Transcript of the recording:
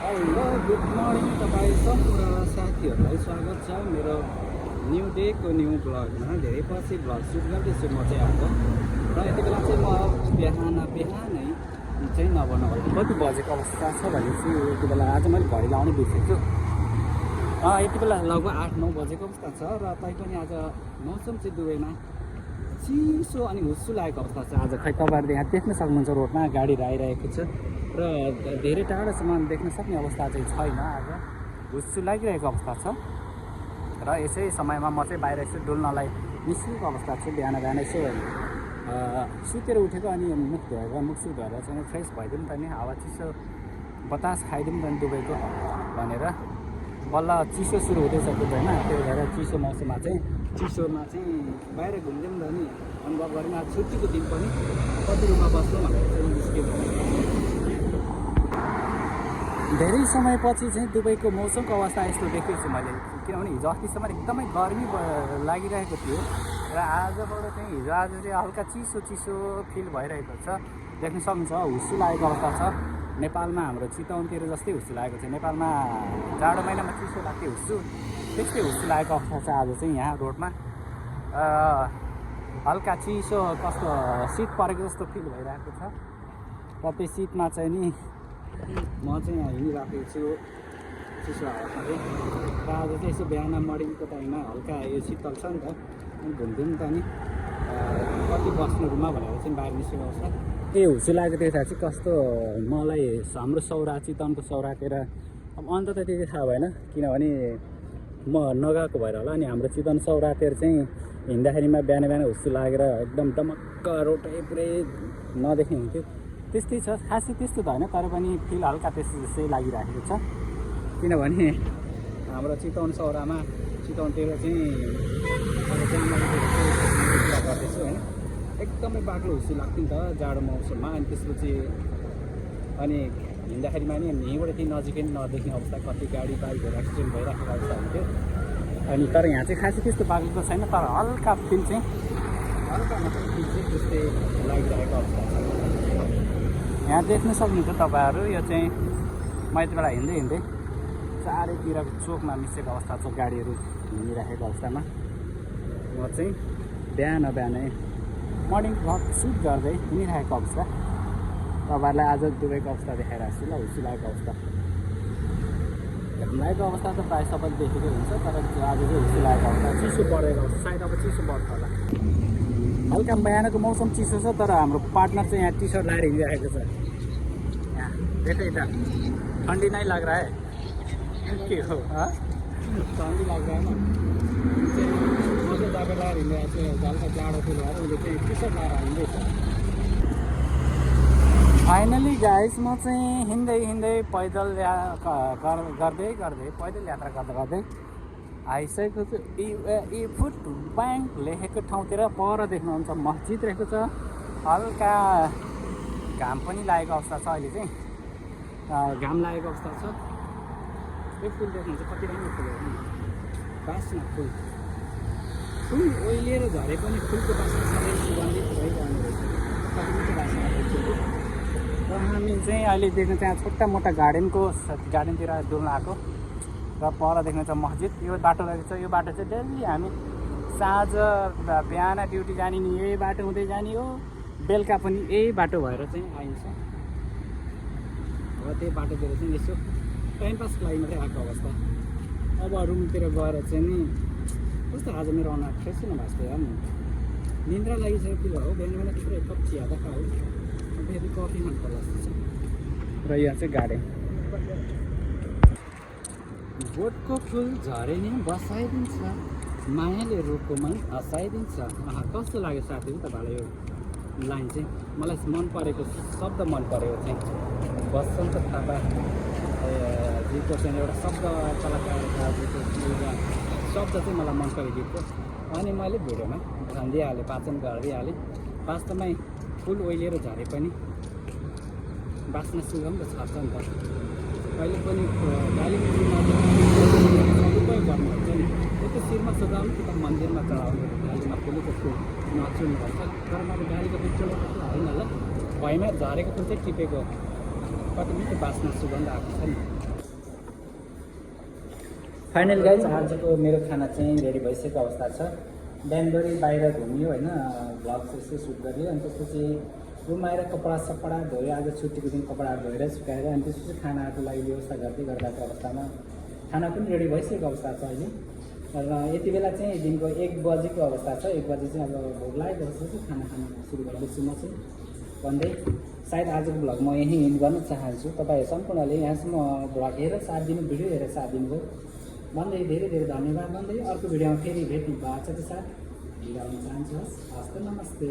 Hello good morning तपाईँ सम्पूर्ण साथीहरूलाई स्वागत छ मेरो न्यू डेको न्यू ब्लगमा। धेरै पछि ब्लग सुट गर्दैछु म चाहिँ आज। र यति बेला चाहिँ म बिहानै चाहिँ नबनाएको कति बजेको अवस्था छ भने चाहिँ यति बेला आज मैले घडी लाउनै बिर्सेछु। यति बेला लगभग 8-9 बजेको अवस्था छ र तैपनि आज मौसम चाहिँ दुवैमा चिसो अनि हुस्सु लागेको अवस्था छ। आज खै तपाईँहरूले यहाँ देख्न सक्नुहुन्छ रोडमा गाडीहरू आइरहेको छ र धेरै टाढासम्म देख्न सक्ने अवस्था चाहिँ छैन। आज हुस्सु लागिरहेको अवस्था छ र यसै समयमा म चाहिँ बाहिर यसो डुल्नलाई निस्केको अवस्था छु। बिहान यसो सुतेर उठेको अनि मुख धोएर चाहिँ फ्रेस भइदिउँ त नि, हावा चिसो बतास खाइदिउँ त नि दुबईको भनेर बल्ल चिसो सुरु हुँदैछ दुबईमा। त्यही भएर चिसोमा चाहिँ बाहिर घुमिदिउँ त नि अनुभव गऱ्यौँ। आज छुट्टीको दिन पनि कति रुममा बस्नु भनेर चाहिँ निस्केको। धेरै समयपछि चाहिँ दुबईको मौसमको अवस्था यस्तो देखेको छु मैले, किनभने हिजो अस्तिसम्म एकदमै गर्मी लागिरहेको थियो र आजबाट चाहिँ आज चाहिँ हल्का चिसो फिल भइरहेको छ। देख्न सक्नुहुन्छ हुस्सु लागेको अवस्था छ। नेपालमा हाम्रो चितवनतिर जस्तै हुस्सु लागेको छ। नेपालमा जाडो महिनामा चिसो लाग्थ्यो हुस्सु, त्यस्तै हुस्सु लागेको अवस्था छ आज चाहिँ यहाँ रोडमा। हल्का चिसो कस्तो शीत परेको जस्तो फिल भइरहेको छ र त्यो शीतमा चाहिँ नि म चाहिँ यहाँ हिँडिरहेको छु चिसो हावामा चाहिँ। र आज चाहिँ यसो बिहान मर्निङको टाइममा हल्का यो शीतल छ नि त, अनि घुम्दिउँ त नि कति बस्नु रुममा भनेर चाहिँ बाहिर निस्केको अवस्था। त्यही हुस्सु लागेको देख्दा चाहिँ कस्तो मलाई हाम्रो चितवनको सौरातिर अब अन्त त त्यति थाहा भएन, किनभने म नगएको भएर होला। अनि हाम्रो चितवन सौरातिर चाहिँ हिँड्दाखेरिमा बिहान हुस्सु लागेर एकदम दमक्क रोडै पुरै नदेख्ने हुन्थ्यो। त्यस्तै छ, खासै त्यस्तो त होइन, तर पनि फिल हल्का त्यस्तै लागिरहेको छ। किनभने हाम्रो चितवन चितवनतिर चाहिँ कुरा गर्दैछु होइन, एकदमै बाक्लो हुस्सु लाग्थ्यो नि त जाडो मौसममा। अनि त्यसपछि अनि हिँड्दाखेरिमा नि यहीँबाट चाहिँ नजिकै नदेख्ने अवस्था, कति गाडी बाइकहरू एक्सिडेन्ट भइराखेको अवस्था हुन्थ्यो। अनि तर यहाँ चाहिँ खासै त्यस्तो बाक्लो छैन, तर हल्का मात्रै फिल चाहिँ त्यस्तै लागिरहेको अवस्था छ। यहाँ देख्न सक्नुहुन्छ तपाईँहरू, यो चाहिँ म यति बेला हिँड्दै चारैतिरको चोकमा मिसेको अवस्था छ, गाडीहरू हिँडिराखेको अवस्थामा। म चाहिँ बिहानै मर्निङ वक सुट गर्दै हिँडिरहेको अवस्था तपाईँहरूलाई आज दुबईको अवस्था देखाइरहेको छु ल। हुस्सु लागेको अवस्था त प्रायः सबैले देखेकै हुन्छ, तर आज चाहिँ हुस्सु लागेको अवस्था, चिसो बढेको अवस्था। सायद अब चिसो बढ्छ होला। हल्का बिहानको मौसम चिसो छ, तर हाम्रो पार्टनर चाहिँ यहाँ टी सर्ट लगाएर हिँडिरहेको छ। यहाँ देखेँ त ठन्डी नै लाग्छ है, के हो ठन्डी लाग्दैन। म चाहिँ दबाई लगाएर हिँडिरहेको छु, हल्का जाडो फिल भएर उसले चाहिँ टी सर्ट लगाएर हिँड्दैछ। फाइनली गाइस म चाहिँ हिँड्दै पैदल यात्रा गर्दै आइसकेको छु। ई फुट ब्याङ्क लेखेको ठाउँतिर पर देख्नुहुन्छ मस्जिद रहेको छ। हल्का घाम पनि लागेको अवस्था छ, अहिले चाहिँ घाम लागेको अवस्था छ। यो फुल देख्नुहुन्छ कति राम्रो फुल हो, बास्ना फुल ओइलिएर झरे पनि फुलको बास्ना सबै सुगन्धित भइरहने रहेछ, कति मिठो बास्ना फुलको। र हामी चाहिँ अहिले देख्नु त्यहाँ छोटा मोटा गार्डनतिर डुल्न आएको र पर देख्नु छ मस्जिद। यो बाटो रहेको छ, यो बाटो चाहिँ डेली हामी साँझ बिहान ड्युटी जाने नि यही बाटो हुँदै जाने हो, बेलुका पनि यही बाटो भएर चाहिँ आइन्छ। र त्यही बाटोतिर चाहिँ यसो टाइम पासको लागि मात्रै आएको अवस्था। अब रुमतिर गएर चाहिँ नि कस्तो आज मेरो अनुहार फ्रेसै नभएको छ यार, निन्द्रा लागिसकेको फिल हो। बिहान थुप्रै एक कप चिया त खाऊ, फेरि कफी खानु पर्ला जस्तो छ। र यहाँ चाहिँ गार्डन, बोटको फुल झरे नि बसाइदिन्छ, मायाले रोकोमै हँसाइदिन्छ। कस्तो लाग्यो साथीहरू तपाईँलाई यो लाइन चाहिँ? मलाई मन परेको शब्द मन परेको चाहिँ बसन्त थापा जीको चाहिँ एउटा शब्द कलाकारको शब्द चाहिँ मलाई मन पऱ्यो गीतको। अनि मैले भिडियोमा भनिदिइहालेँ, वाचन गरिदिइहालेँ। वास्तवमै फुल ओइलिएर झरे पनि बास्ना सुगन्ध छर्छ नि त। कहिले पनि गालीको सदुपयोग गर्नुहुन्छ नि, त्यो शिरमा सजाउनु कि त मन्दिरमा चढाउनु, गालीमा फुलेको फुल नचुन्नुपर्छ। तर मैले गालीको फुल चुनेको होइन ल, भैँमा झरेको फुल चाहिँ टिपेको, कति मिठो बास्ना सुगन्ध आएको छ नि। फाइनल गाइज आजको मेरो खाना चाहिँ रेडी भइसकेको अवस्था छ। बिहानभरि बाहिर घुमियो होइन, भ्लग यसो सुट गरियो, अनि त्यसपछि रुममा आएर कपडा धोयो। आज छुट्टीको दिन कपडा धोएर सुकाएर अनि त्यसपछि खानाको लागि व्यवस्था गर्दै गर्दाको अवस्थामा खाना पनि रेडी भइसकेको अवस्था छ अहिले। र यति बेला चाहिँ दिनको 1 बजीको अवस्था छ। 1 बजी चाहिँ अब भोक लागेको अवस्था चाहिँ खाना खानु सुरु गर्दैछु म चाहिँ भन्दै सायद आजको भ्लग म यहीँ एन्ड गर्न चाहन्छु। तपाईँहरू सम्पूर्णले यहाँसम्म भ्लग हेरेर साथ दिनु, भिडियो हेरेर साथ दिनुभयो भन्दै धेरै धेरै धन्यवाद भन्दै अर्को भिडियोमा फेरि भेट्ने बाचाको साथ बिदा हुन चाहन्छु। हस् त, नमस्ते।